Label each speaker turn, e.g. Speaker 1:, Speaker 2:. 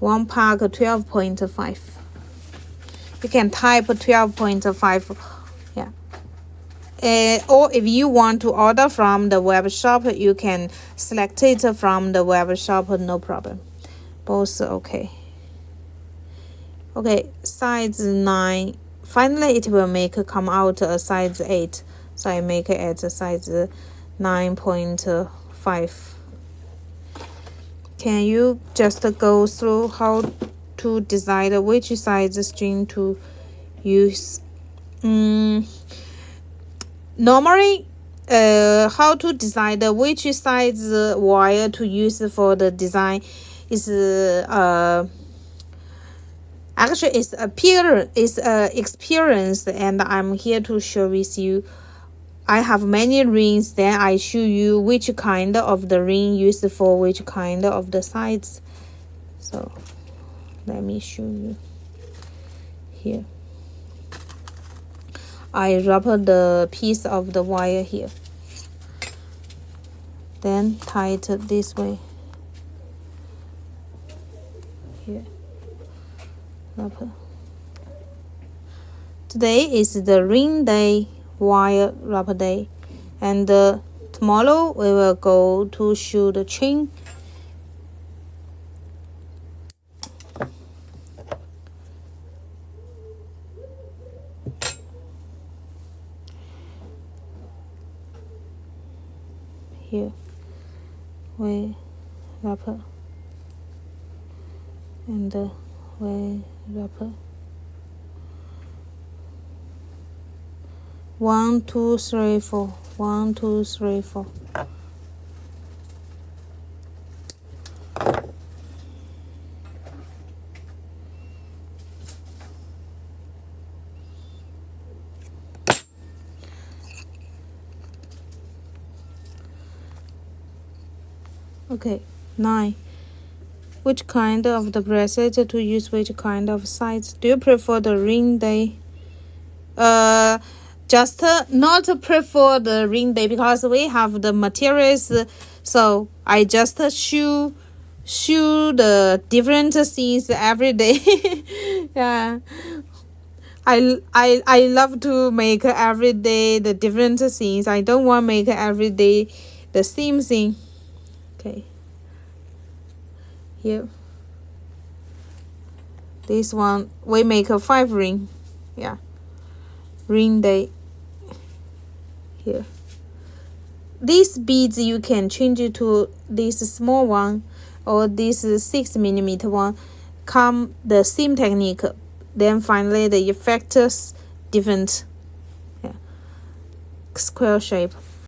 Speaker 1: one pack 12.5. You can type 12.5. Yeah. Or if you want to order from the web shop, you can select it from the web shop, no problem. Both okay. Okay, size 9. Finally, it will come out a size 8. So I make it at a size 9.5. Can you just go through how to decide which size string to use? Normally, how to decide which size wire to use for the design is actually it's experience, and I'm here to share with you. I have many rings, then I show you which kind of the ring used for which kind of the size. So let me show you here. I wrap the piece of the wire here, then tie it this way here. Wrap. Today is the ring day, wire wrap day, and tomorrow we will go to shoot the chain. Here we wrap and we wrap. 1 2 3 4 1 2 3 4. Okay, 9. Which kind of the bracelet to use? Which kind of size? Do you prefer the ring day? Just not prefer the ring day because we have the materials. So I just show the different things every day. Yeah. I love to make every day the different things. I don't want to make every day the same thing. Okay. Here. This one we make a 5 ring. Yeah. Ring day. Here. These beads you can change it to this small one or this 6mm one. Come the same technique. Then finally the effect is different. Yeah. Square shape.